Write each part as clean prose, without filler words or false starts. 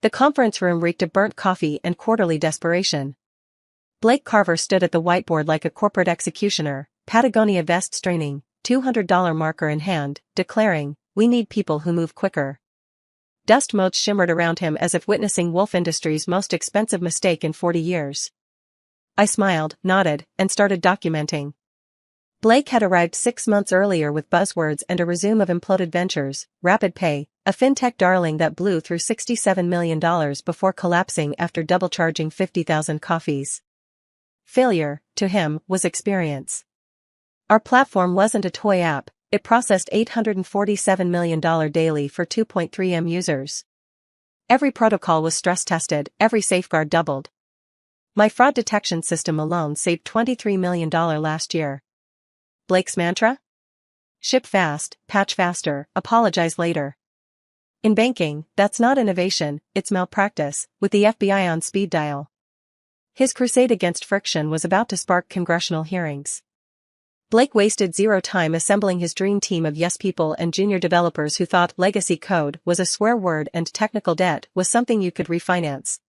The conference room reeked of burnt coffee and quarterly desperation. Blake Carver stood at the whiteboard like a corporate executioner, Patagonia vest straining, $200 marker in hand, declaring, "We need people who move quicker." Dust motes shimmered around him as if witnessing Wolf Industries' most expensive mistake in 40 years. I smiled, nodded, and started documenting. Blake had arrived 6 months earlier with buzzwords and a resume of imploded ventures, Rapid Pay, a fintech darling that blew through $67 million before collapsing after double-charging 50,000 coffees. Failure, to him, was experience. Our platform wasn't a toy app, it processed $847 million daily for 2.3 million users. Every protocol was stress-tested, every safeguard doubled. My fraud detection system alone saved $23 million last year. Blake's mantra? Ship fast, patch faster, apologize later. In banking, that's not innovation, it's malpractice, with the FBI on speed dial. His crusade against friction was about to spark congressional hearings. Blake wasted zero time assembling his dream team of yes people and junior developers who thought legacy code was a swear word and technical debt was something you could refinance.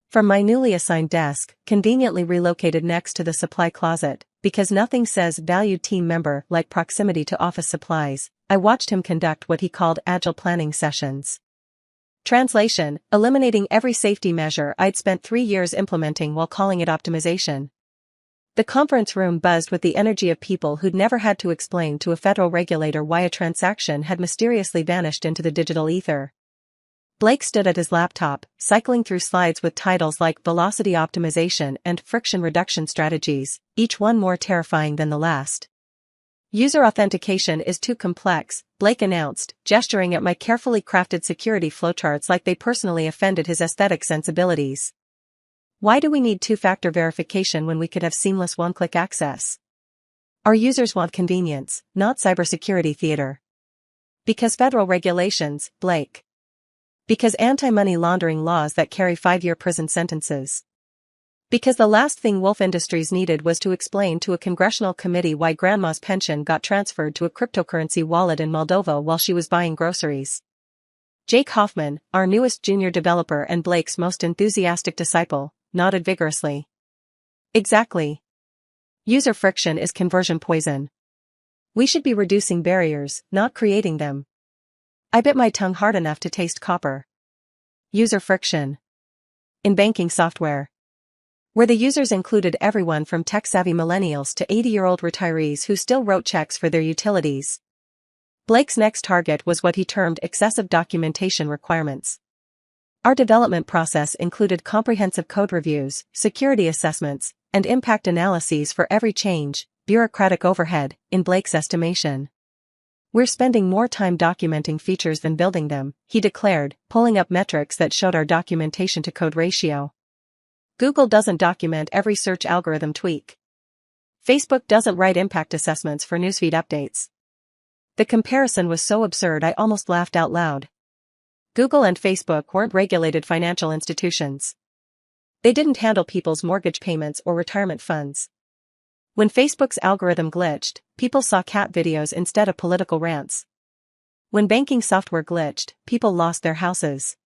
From my newly assigned desk, conveniently relocated next to the supply closet, because nothing says valued team member like proximity to office supplies, I watched him conduct what he called agile planning sessions. Translation: eliminating every safety measure I'd spent 3 years implementing while calling it optimization. The conference room buzzed with the energy of people who'd never had to explain to a federal regulator why a transaction had mysteriously vanished into the digital ether. Blake stood at his laptop, cycling through slides with titles like Velocity Optimization and Friction Reduction Strategies, each one more terrifying than the last. User authentication is too complex, Blake announced, gesturing at my carefully crafted security flowcharts like they personally offended his aesthetic sensibilities. Why do we need two-factor verification when we could have seamless one-click access? Our users want convenience, not cybersecurity theater. Because federal regulations, Blake. Because anti-money laundering laws that carry 5-year prison sentences. Because the last thing Wolf Industries needed was to explain to a congressional committee why grandma's pension got transferred to a cryptocurrency wallet in Moldova while she was buying groceries. Jake Hoffman, our newest junior developer and Blake's most enthusiastic disciple, nodded vigorously. Exactly. User friction is conversion poison. We should be reducing barriers, not creating them. I bit my tongue hard enough to taste copper. User friction. In banking software, where the users included everyone from tech-savvy millennials to 80-year-old retirees who still wrote checks for their utilities. Blake's next target was what he termed excessive documentation requirements. Our development process included comprehensive code reviews, security assessments, and impact analyses for every change, bureaucratic overhead, in Blake's estimation. We're spending more time documenting features than building them, he declared, pulling up metrics that showed our documentation-to-code ratio. Google doesn't document every search algorithm tweak. Facebook doesn't write impact assessments for newsfeed updates. The comparison was so absurd I almost laughed out loud. Google and Facebook weren't regulated financial institutions. They didn't handle people's mortgage payments or retirement funds. When Facebook's algorithm glitched, people saw cat videos instead of political rants. When banking software glitched, people lost their houses.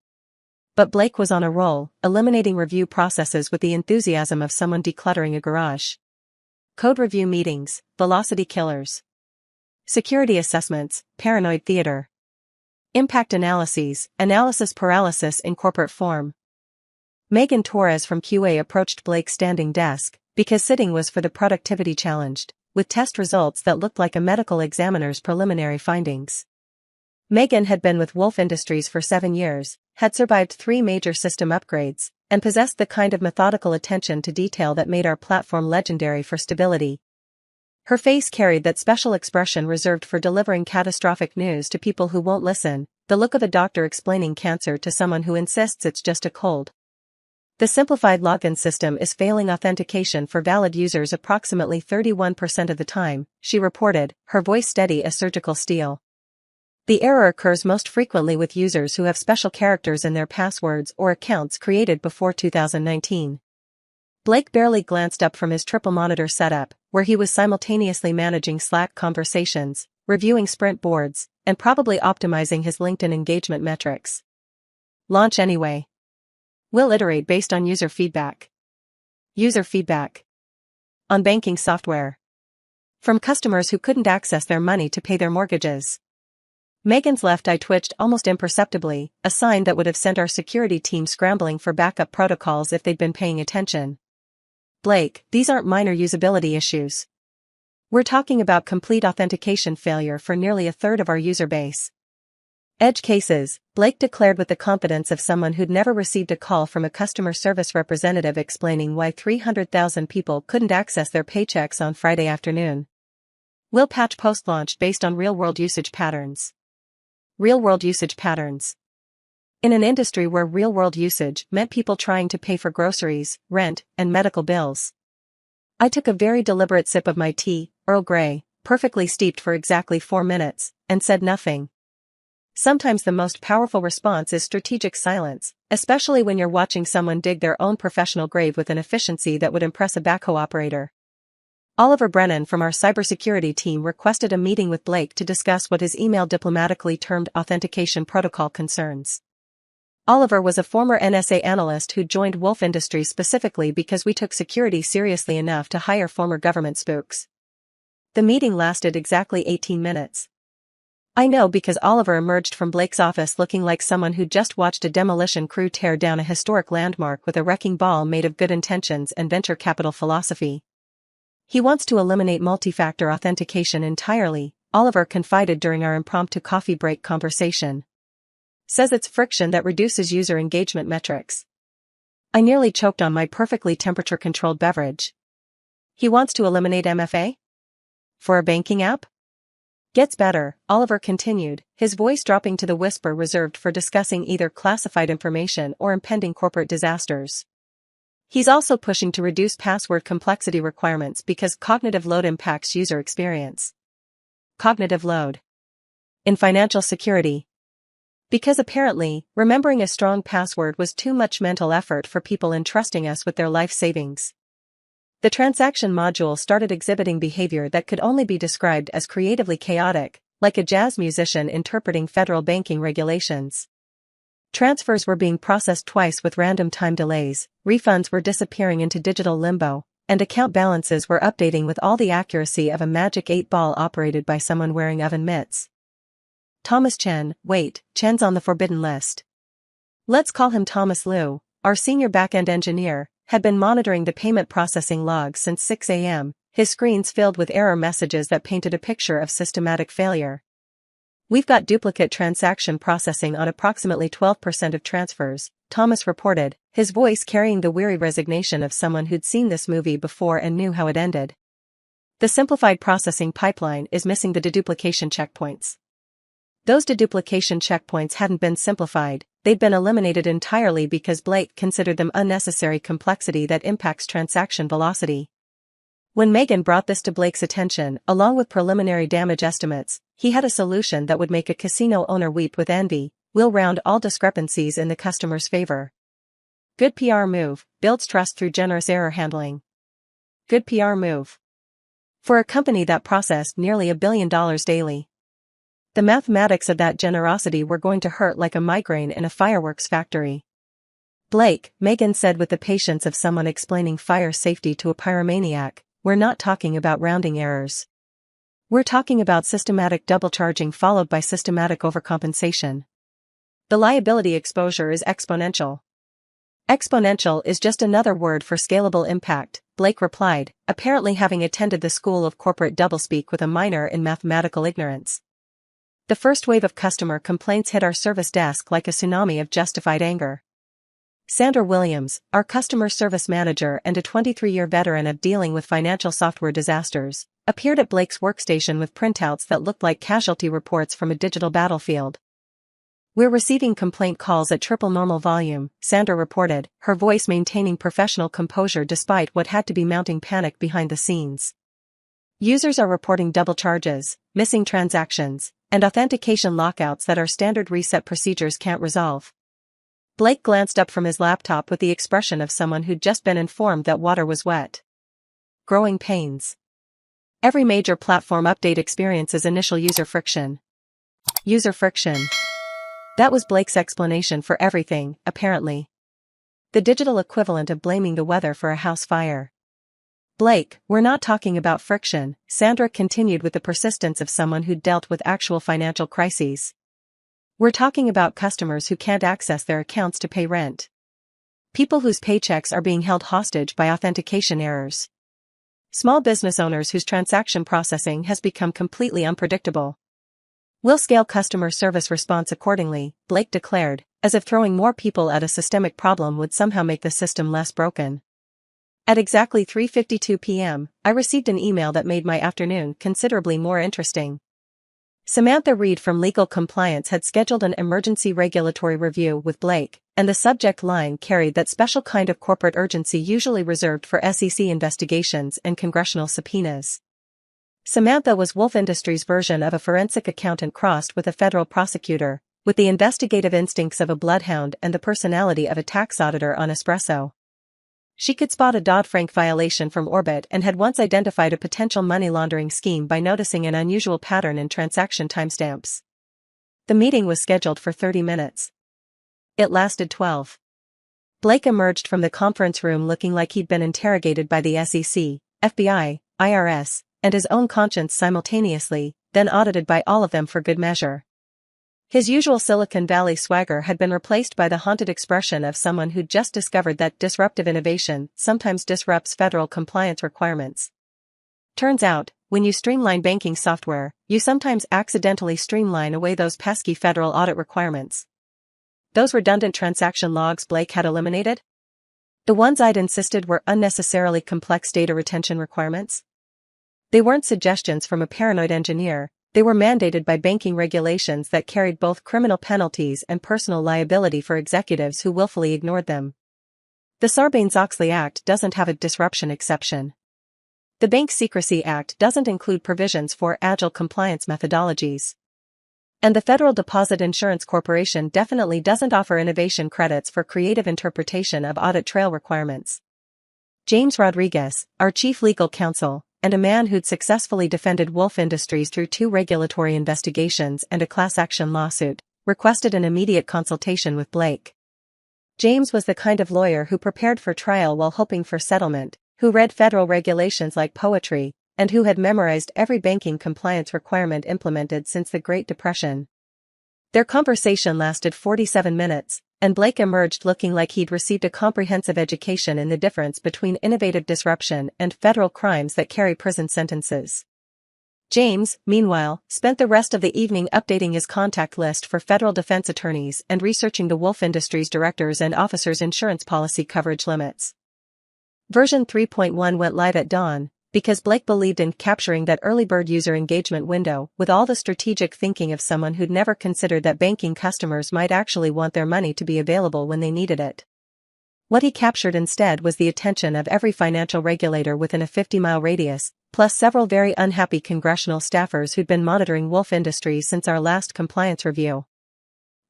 But Blake was on a roll, eliminating review processes with the enthusiasm of someone decluttering a garage. Code review meetings, velocity killers. Security assessments, paranoid theater. Impact analyses, analysis paralysis in corporate form. Megan Torres from QA approached Blake's standing desk, because sitting was for the productivity challenged, with test results that looked like a medical examiner's preliminary findings. Megan had been with Wolf Industries for 7 years, had survived 3 major system upgrades, and possessed the kind of methodical attention to detail that made our platform legendary for stability. Her face carried that special expression reserved for delivering catastrophic news to people who won't listen, the look of a doctor explaining cancer to someone who insists it's just a cold. The simplified login system is failing authentication for valid users approximately 31% of the time, she reported, her voice steady as surgical steel. The error occurs most frequently with users who have special characters in their passwords or accounts created before 2019. Blake barely glanced up from his triple monitor setup, where he was simultaneously managing Slack conversations, reviewing sprint boards, and probably optimizing his LinkedIn engagement metrics. Launch anyway. We'll iterate based on user feedback. User feedback. On banking software. From customers who couldn't access their money to pay their mortgages. Megan's left eye twitched almost imperceptibly, a sign that would have sent our security team scrambling for backup protocols if they'd been paying attention. Blake, these aren't minor usability issues. We're talking about complete authentication failure for nearly a third of our user base. Edge cases, Blake declared with the confidence of someone who'd never received a call from a customer service representative explaining why 300,000 people couldn't access their paychecks on Friday afternoon. We'll patch post-launch based on real-world usage patterns. Real-world usage patterns. In an industry where real-world usage meant people trying to pay for groceries, rent, and medical bills. I took a very deliberate sip of my tea, Earl Grey, perfectly steeped for exactly 4 minutes, and said nothing. Sometimes the most powerful response is strategic silence, especially when you're watching someone dig their own professional grave with an efficiency that would impress a backhoe operator. Oliver Brennan from our cybersecurity team requested a meeting with Blake to discuss what his email diplomatically termed authentication protocol concerns. Oliver was a former NSA analyst who joined Wolf Industries specifically because we took security seriously enough to hire former government spooks. The meeting lasted exactly 18 minutes. I know because Oliver emerged from Blake's office looking like someone who just watched a demolition crew tear down a historic landmark with a wrecking ball made of good intentions and venture capital philosophy. He wants to eliminate multi-factor authentication entirely, Oliver confided during our impromptu coffee break conversation. Says it's friction that reduces user engagement metrics. I nearly choked on my perfectly temperature-controlled beverage. He wants to eliminate MFA? For a banking app? Gets better, Oliver continued, his voice dropping to the whisper reserved for discussing either classified information or impending corporate disasters. He's also pushing to reduce password complexity requirements because cognitive load impacts user experience. Cognitive load. In financial security. Because apparently, remembering a strong password was too much mental effort for people entrusting us with their life savings. The transaction module started exhibiting behavior that could only be described as creatively chaotic, like a jazz musician interpreting federal banking regulations. Transfers were being processed twice with random time delays, refunds were disappearing into digital limbo, and account balances were updating with all the accuracy of a magic 8-ball operated by someone wearing oven mitts. Thomas Chen, wait, Chen's on the forbidden list. Let's call him Thomas Liu, our senior backend engineer, had been monitoring the payment processing logs since 6 a.m., his screens filled with error messages that painted a picture of systematic failure. We've got duplicate transaction processing on approximately 12% of transfers, Thomas reported, his voice carrying the weary resignation of someone who'd seen this movie before and knew how it ended. The simplified processing pipeline is missing the deduplication checkpoints. Those deduplication checkpoints hadn't been simplified, they'd been eliminated entirely because Blake considered them unnecessary complexity that impacts transaction velocity. When Megan brought this to Blake's attention, along with preliminary damage estimates, he had a solution that would make a casino owner weep with envy. We'll round all discrepancies in the customer's favor. Good PR move, builds trust through generous error handling. Good PR move. For a company that processed nearly $1 billion daily. The mathematics of that generosity were going to hurt like a migraine in a fireworks factory. Blake, Megan said with the patience of someone explaining fire safety to a pyromaniac, we're not talking about rounding errors. We're talking about systematic double charging followed by systematic overcompensation. The liability exposure is exponential. Exponential is just another word for scalable impact, Blake replied, apparently having attended the school of corporate doublespeak with a minor in mathematical ignorance. The first wave of customer complaints hit our service desk like a tsunami of justified anger. Sandra Williams, our customer service manager and a 23-year veteran of dealing with financial software disasters, appeared at Blake's workstation with printouts that looked like casualty reports from a digital battlefield. We're receiving complaint calls at triple normal volume, Sandra reported, her voice maintaining professional composure despite what had to be mounting panic behind the scenes. Users are reporting double charges, missing transactions, and authentication lockouts that our standard reset procedures can't resolve. Blake glanced up from his laptop with the expression of someone who'd just been informed that water was wet. Growing pains. Every major platform update experiences initial user friction. User friction. That was Blake's explanation for everything, apparently. the digital equivalent of blaming the weather for a house fire. Blake, we're not talking about friction, Sandra continued with the persistence of someone who'd dealt with actual financial crises. We're talking about customers who can't access their accounts to pay rent. People whose paychecks are being held hostage by authentication errors. Small business owners whose transaction processing has become completely unpredictable. We'll scale customer service response accordingly, Blake declared, as if throwing more people at a systemic problem would somehow make the system less broken. At exactly 3:52 p.m., I received an email that made my afternoon considerably more interesting. Samantha Reed from Legal Compliance had scheduled an emergency regulatory review with Blake, and the subject line carried that special kind of corporate urgency usually reserved for SEC investigations and congressional subpoenas. Samantha was Wolf Industries' version of a forensic accountant crossed with a federal prosecutor, with the investigative instincts of a bloodhound and the personality of a tax auditor on espresso. She could spot a Dodd-Frank violation from orbit and had once identified a potential money laundering scheme by noticing an unusual pattern in transaction timestamps. The meeting was scheduled for 30 minutes. It lasted 12. Blake emerged from the conference room looking like he'd been interrogated by the SEC, FBI, IRS, and his own conscience simultaneously, then audited by all of them for good measure. His usual Silicon Valley swagger had been replaced by the haunted expression of someone who'd just discovered that disruptive innovation sometimes disrupts federal compliance requirements. Turns out, when you streamline banking software, you sometimes accidentally streamline away those pesky federal audit requirements. Those redundant transaction logs Blake had eliminated? The ones I'd insisted were unnecessarily complex data retention requirements? They weren't suggestions from a paranoid engineer. They were mandated by banking regulations that carried both criminal penalties and personal liability for executives who willfully ignored them. The Sarbanes-Oxley Act doesn't have a disruption exception. The Bank Secrecy Act doesn't include provisions for agile compliance methodologies. And the Federal Deposit Insurance Corporation definitely doesn't offer innovation credits for creative interpretation of audit trail requirements. James Rodriguez, our chief legal counsel, and a man who'd successfully defended Wolf Industries through 2 regulatory investigations and a class action lawsuit, requested an immediate consultation with Blake. James was the kind of lawyer who prepared for trial while hoping for settlement, who read federal regulations like poetry, and who had memorized every banking compliance requirement implemented since the Great Depression. Their conversation lasted 47 minutes, and Blake emerged looking like he'd received a comprehensive education in the difference between innovative disruption and federal crimes that carry prison sentences. James, meanwhile, spent the rest of the evening updating his contact list for federal defense attorneys and researching the Wolf Industries directors' and officers' insurance policy coverage limits. Version 3.1 went live at dawn, because Blake believed in capturing that early bird user engagement window with all the strategic thinking of someone who'd never considered that banking customers might actually want their money to be available when they needed it. What he captured instead was the attention of every financial regulator within a 50-mile radius, plus several very unhappy congressional staffers who'd been monitoring Wolf Industries since our last compliance review.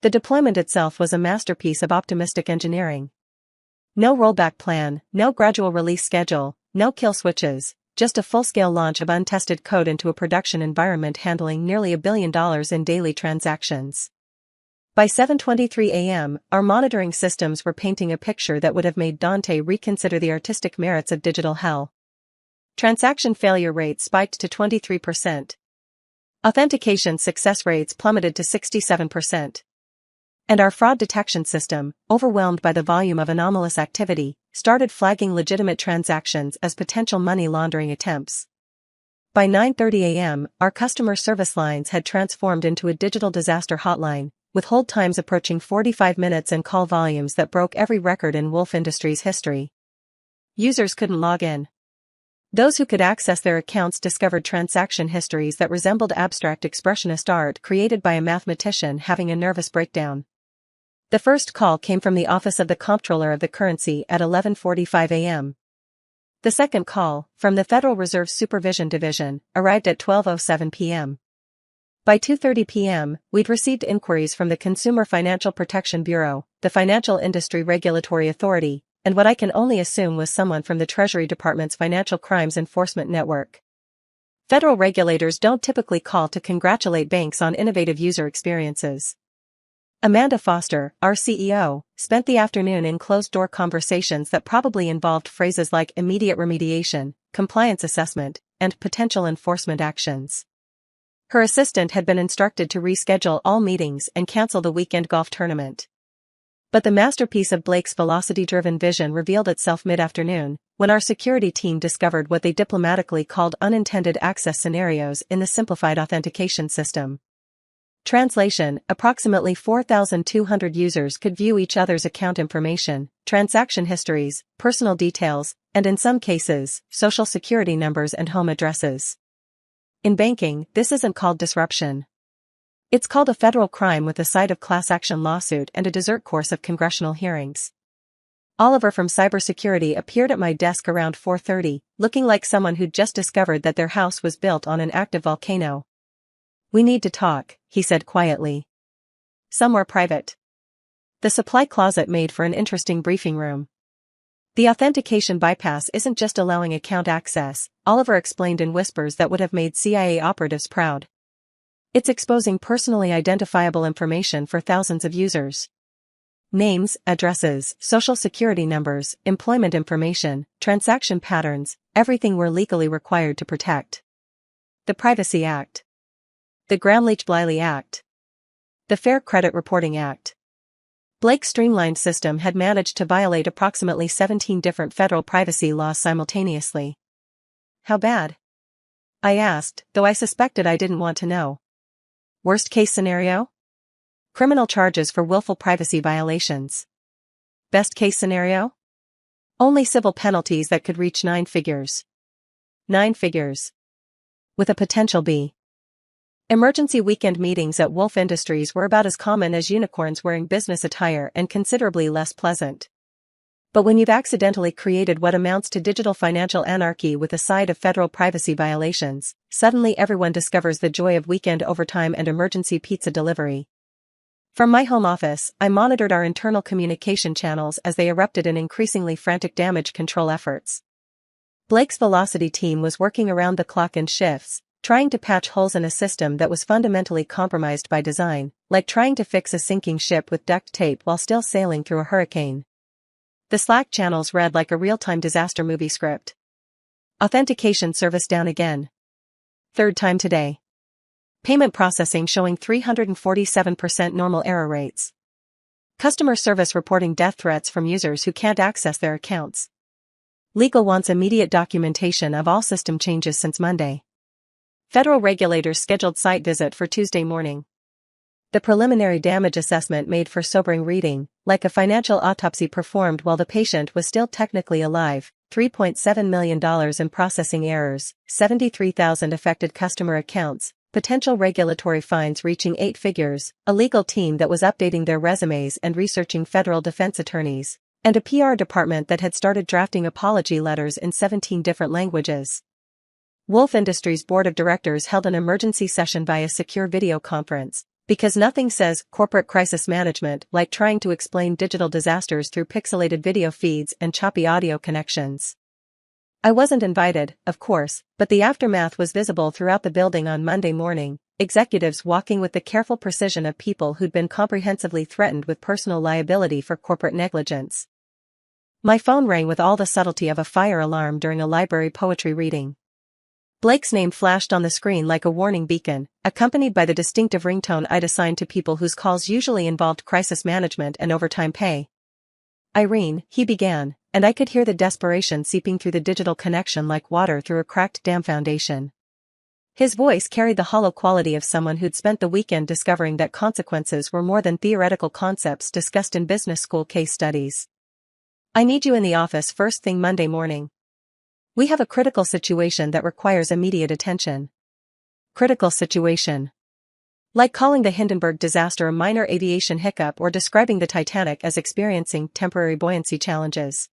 The deployment itself was a masterpiece of optimistic engineering. No rollback plan, no gradual release schedule, no kill switches. Just a full-scale launch of untested code into a production environment handling nearly $1 billion in daily transactions. By 7:23 a.m., our monitoring systems were painting a picture that would have made Dante reconsider the artistic merits of digital hell. Transaction failure rates spiked to 23%. Authentication success rates plummeted to 67%. And our fraud detection system, overwhelmed by the volume of anomalous activity, started flagging legitimate transactions as potential money laundering attempts. By 9:30 a.m., our customer service lines had transformed into a digital disaster hotline, with hold times approaching 45 minutes and call volumes that broke every record in Wolf Industries history. Users couldn't log in. Those who could access their accounts discovered transaction histories that resembled abstract expressionist art created by a mathematician having a nervous breakdown. The first call came from the office of the Comptroller of the Currency at 11:45 a.m. The second call, from the Federal Reserve Supervision Division, arrived at 12:07 p.m. By 2:30 p.m., we'd received inquiries from the Consumer Financial Protection Bureau, the Financial Industry Regulatory Authority, and what I can only assume was someone from the Treasury Department's Financial Crimes Enforcement Network. Federal regulators don't typically call to congratulate banks on innovative user experiences. Amanda Foster, our CEO, spent the afternoon in closed-door conversations that probably involved phrases like immediate remediation, compliance assessment, and potential enforcement actions. Her assistant had been instructed to reschedule all meetings and cancel the weekend golf tournament. But the masterpiece of Blake's velocity-driven vision revealed itself mid-afternoon, when our security team discovered what they diplomatically called unintended access scenarios in the simplified authentication system. Translation: approximately 4,200 users could view each other's account information, transaction histories, personal details, and in some cases, social security numbers and home addresses. In banking, this isn't called disruption. It's called a federal crime with a side of class action lawsuit and a dessert course of congressional hearings. Oliver from cybersecurity appeared at my desk around 4:30, looking like someone who'd just discovered that their house was built on an active volcano. "We need to talk," he said quietly. "Somewhere private." The supply closet made for an interesting briefing room. The authentication bypass isn't just allowing account access, Oliver explained in whispers that would have made CIA operatives proud. It's exposing personally identifiable information for thousands of users. Names, addresses, social security numbers, employment information, transaction patterns, everything we're legally required to protect. The Privacy Act. The Gramm-Leach-Bliley Act. The Fair Credit Reporting Act. Blake's streamlined system had managed to violate approximately 17 different federal privacy laws simultaneously. How bad? I asked, though I suspected I didn't want to know. Worst case scenario? Criminal charges for willful privacy violations. Best case scenario? Only civil penalties that could reach 9 figures. 9 figures. With a potential B. Emergency weekend meetings at Wolf Industries were about as common as unicorns wearing business attire and considerably less pleasant. But when you've accidentally created what amounts to digital financial anarchy with a side of federal privacy violations, suddenly everyone discovers the joy of weekend overtime and emergency pizza delivery. From my home office, I monitored our internal communication channels as they erupted in increasingly frantic damage control efforts. Blake's Velocity team was working around the clock in shifts, trying to patch holes in a system that was fundamentally compromised by design, like trying to fix a sinking ship with duct tape while still sailing through a hurricane. The Slack channels read like a real-time disaster movie script. Authentication service down again. Third time today. Payment processing showing 347% normal error rates. Customer service reporting death threats from users who can't access their accounts. Legal wants immediate documentation of all system changes since Monday. Federal regulators scheduled site visit for Tuesday morning. The preliminary damage assessment made for sobering reading, like a financial autopsy performed while the patient was still technically alive, $3.7 million in processing errors, 73,000 affected customer accounts, potential regulatory fines reaching 8 figures, a legal team that was updating their resumes and researching federal defense attorneys, and a PR department that had started drafting apology letters in 17 different languages. Wolf Industries Board of Directors held an emergency session via secure video conference, because nothing says corporate crisis management like trying to explain digital disasters through pixelated video feeds and choppy audio connections. I wasn't invited, of course, but the aftermath was visible throughout the building on Monday morning, executives walking with the careful precision of people who'd been comprehensively threatened with personal liability for corporate negligence. My phone rang with all the subtlety of a fire alarm during a library poetry reading. Blake's name flashed on the screen like a warning beacon, accompanied by the distinctive ringtone I'd assigned to people whose calls usually involved crisis management and overtime pay. "Irene," he began, and I could hear the desperation seeping through the digital connection like water through a cracked dam foundation. His voice carried the hollow quality of someone who'd spent the weekend discovering that consequences were more than theoretical concepts discussed in business school case studies. "I need you in the office first thing Monday morning. We have a critical situation that requires immediate attention." Critical situation. Like calling the Hindenburg disaster a minor aviation hiccup or describing the Titanic as experiencing temporary buoyancy challenges.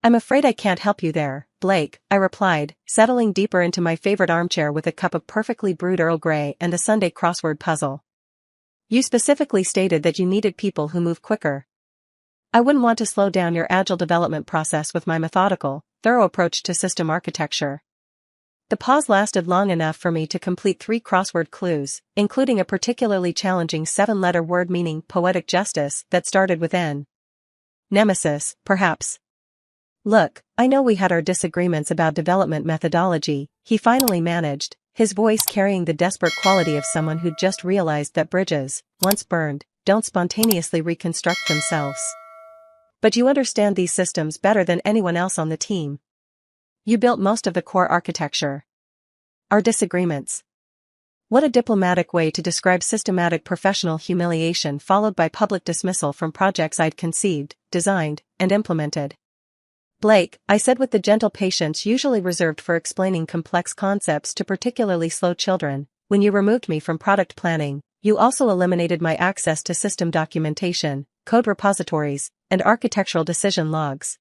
"I'm afraid I can't help you there, Blake," I replied, settling deeper into my favorite armchair with a cup of perfectly brewed Earl Grey and a Sunday crossword puzzle. "You specifically stated that you needed people who move quicker. I wouldn't want to slow down your agile development process with my methodical, thorough approach to system architecture." The pause lasted long enough for me to complete 3 crossword clues, including a particularly challenging 7-letter word meaning poetic justice that started with N. Nemesis, perhaps. Look, I know we had our disagreements about development methodology, he finally managed, his voice carrying the desperate quality of someone who'd just realized that bridges, once burned, don't spontaneously reconstruct themselves. But you understand these systems better than anyone else on the team. You built most of the core architecture. Our disagreements. What a diplomatic way to describe systematic professional humiliation followed by public dismissal from projects I'd conceived, designed, and implemented. Blake, I said with the gentle patience usually reserved for explaining complex concepts to particularly slow children, when you removed me from product planning, you also eliminated my access to system documentation, code repositories, and architectural decision logs.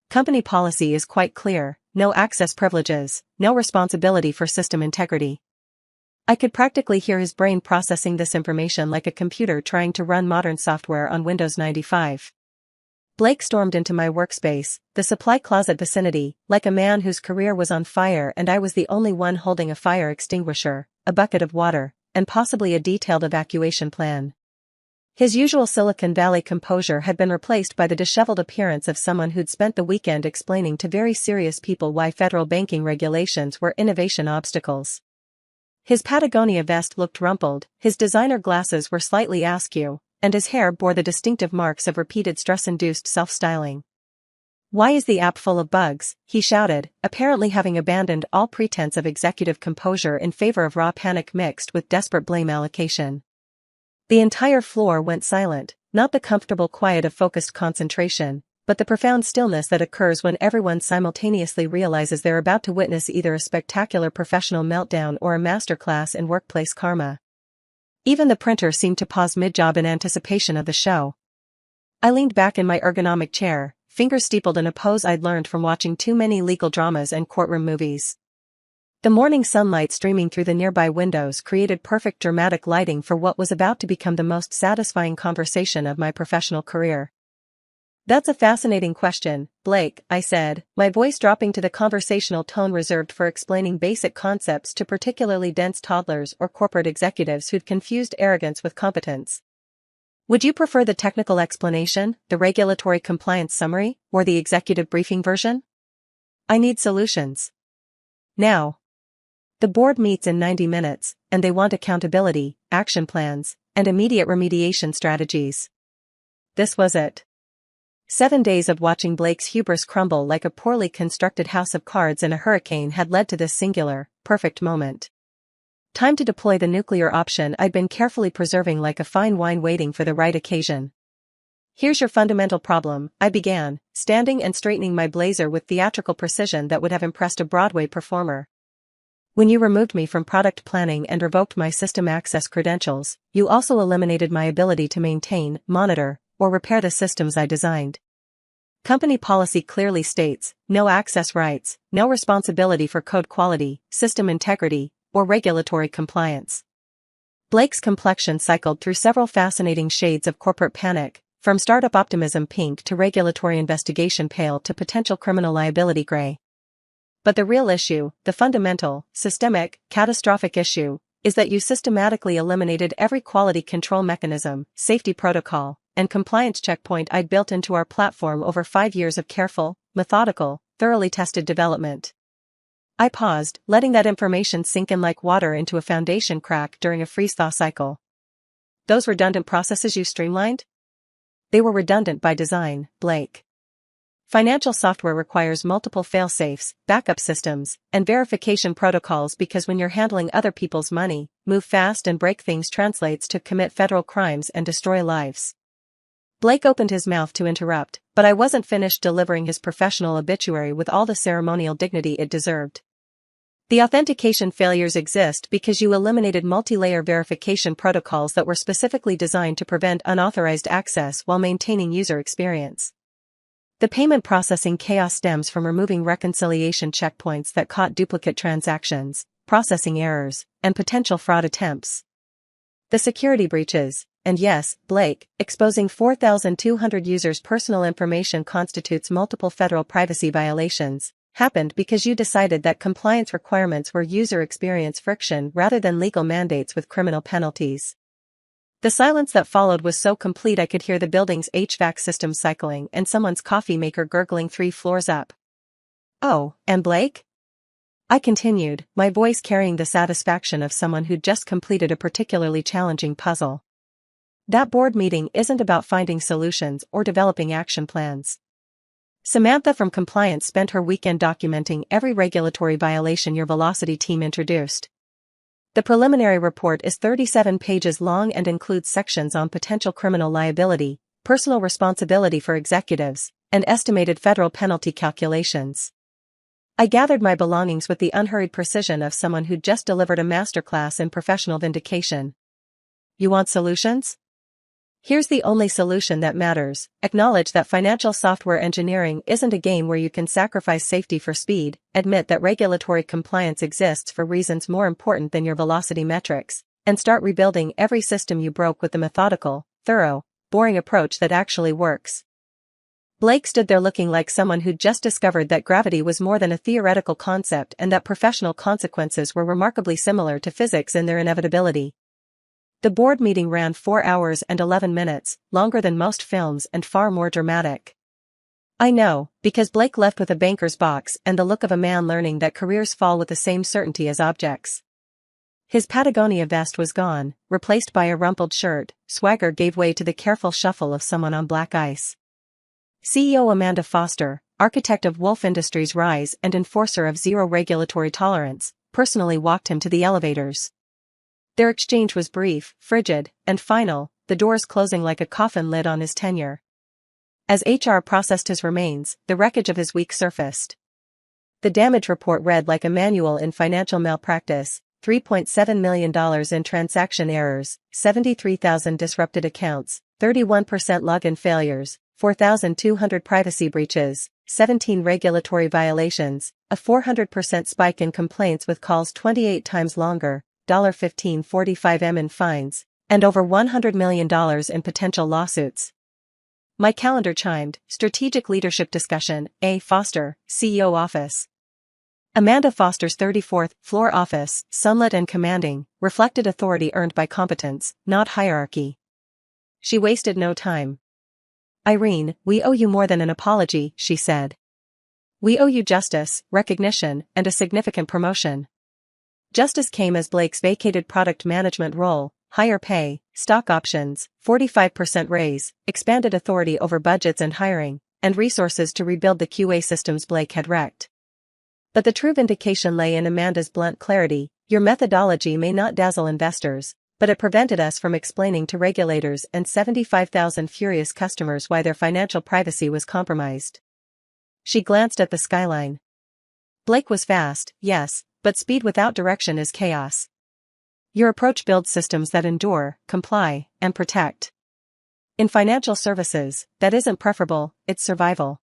Company policy is quite clear: no access privileges, no responsibility for system integrity. I could practically hear his brain processing this information like a computer trying to run modern software on Windows 95. Blake stormed into my workspace, the supply closet vicinity, like a man whose career was on fire and I was the only one holding a fire extinguisher, a bucket of water, and possibly a detailed evacuation plan. His usual Silicon Valley composure had been replaced by the disheveled appearance of someone who'd spent the weekend explaining to very serious people why federal banking regulations were innovation obstacles. His Patagonia vest looked rumpled, his designer glasses were slightly askew, and his hair bore the distinctive marks of repeated stress-induced self-styling. "Why is the app full of bugs?" he shouted, apparently having abandoned all pretense of executive composure in favor of raw panic mixed with desperate blame allocation. The entire floor went silent, not the comfortable quiet of focused concentration, but the profound stillness that occurs when everyone simultaneously realizes they're about to witness either a spectacular professional meltdown or a masterclass in workplace karma. Even the printer seemed to pause mid-job in anticipation of the show. I leaned back in my ergonomic chair, fingers steepled in a pose I'd learned from watching too many legal dramas and courtroom movies. The morning sunlight streaming through the nearby windows created perfect dramatic lighting for what was about to become the most satisfying conversation of my professional career. "That's a fascinating question, Blake," I said, my voice dropping to the conversational tone reserved for explaining basic concepts to particularly dense toddlers or corporate executives who'd confused arrogance with competence. "Would you prefer the technical explanation, the regulatory compliance summary, or the executive briefing version? I need solutions. Now. The board meets in 90 minutes, and they want accountability, action plans, and immediate remediation strategies." This was it. 7 days of watching Blake's hubris crumble like a poorly constructed house of cards in a hurricane had led to this singular, perfect moment. Time to deploy the nuclear option I'd been carefully preserving like a fine wine waiting for the right occasion. "Here's your fundamental problem," I began, standing and straightening my blazer with theatrical precision that would have impressed a Broadway performer. "When you removed me from product planning and revoked my system access credentials, you also eliminated my ability to maintain, monitor, or repair the systems I designed. Company policy clearly states, no access rights, no responsibility for code quality, system integrity, or regulatory compliance." Blake's complexion cycled through several fascinating shades of corporate panic, from startup optimism pink to regulatory investigation pale to potential criminal liability gray. But the real issue, the fundamental, systemic, catastrophic issue, is that you systematically eliminated every quality control mechanism, safety protocol, and compliance checkpoint I'd built into our platform over 5 years of careful, methodical, thoroughly tested development. I paused, letting that information sink in like water into a foundation crack during a freeze-thaw cycle. "Those redundant processes you streamlined? They were redundant by design, Blake. Financial software requires multiple fail-safes, backup systems, and verification protocols because when you're handling other people's money, move fast and break things translates to commit federal crimes and destroy lives." Blake opened his mouth to interrupt, but I wasn't finished delivering his professional obituary with all the ceremonial dignity it deserved. "The authentication failures exist because you eliminated multi-layer verification protocols that were specifically designed to prevent unauthorized access while maintaining user experience. The payment processing chaos stems from removing reconciliation checkpoints that caught duplicate transactions, processing errors, and potential fraud attempts. The security breaches, and yes, Blake, exposing 4,200 users' personal information constitutes multiple federal privacy violations, happened because you decided that compliance requirements were user experience friction rather than legal mandates with criminal penalties. The silence that followed was so complete I could hear the building's HVAC system cycling and someone's coffee maker gurgling 3 floors up. "Oh, and Blake?" I continued, my voice carrying the satisfaction of someone who'd just completed a particularly challenging puzzle. "That board meeting isn't about finding solutions or developing action plans. Samantha from compliance spent her weekend documenting every regulatory violation your velocity team introduced. The preliminary report is 37 pages long and includes sections on potential criminal liability, personal responsibility for executives, and estimated federal penalty calculations." I gathered my belongings with the unhurried precision of someone who'd just delivered a masterclass in professional vindication. "You want solutions? Here's the only solution that matters. Acknowledge that financial software engineering isn't a game where you can sacrifice safety for speed, admit that regulatory compliance exists for reasons more important than your velocity metrics, and start rebuilding every system you broke with the methodical, thorough, boring approach that actually works." Blake stood there looking like someone who'd just discovered that gravity was more than a theoretical concept and that professional consequences were remarkably similar to physics in their inevitability. The board meeting ran 4 hours and 11 minutes, longer than most films and far more dramatic. I know, because Blake left with a banker's box and the look of a man learning that careers fall with the same certainty as objects. His Patagonia vest was gone, replaced by a rumpled shirt. Swagger gave way to the careful shuffle of someone on black ice. CEO Amanda Foster, architect of Wolf Industries' rise and enforcer of zero regulatory tolerance, personally walked him to the elevators. Their exchange was brief, frigid, and final, the doors closing like a coffin lid on his tenure. As HR processed his remains, the wreckage of his week surfaced. The damage report read like a manual in financial malpractice: $3.7 million in transaction errors, 73,000 disrupted accounts, 31% login failures, 4,200 privacy breaches, 17 regulatory violations, a 400% spike in complaints with calls 28 times longer, $15.45 in fines, and over $100 million in potential lawsuits. My calendar chimed: Strategic Leadership Discussion, A. Foster, CEO Office. Amanda Foster's 34th floor office, sunlit and commanding, reflected authority earned by competence, not hierarchy. She wasted no time. "Irene, we owe you more than an apology," she said. "We owe you justice, recognition, and a significant promotion." Justice came as Blake's vacated product management role, higher pay, stock options, 45% raise, expanded authority over budgets and hiring, and resources to rebuild the QA systems Blake had wrecked. But the true vindication lay in Amanda's blunt clarity: "Your methodology may not dazzle investors, but it prevented us from explaining to regulators and 75,000 furious customers why their financial privacy was compromised." She glanced at the skyline. Blake was fast, yes, but speed without direction is chaos. Your approach builds systems that endure, comply, and protect. In financial services, that isn't preferable, it's survival.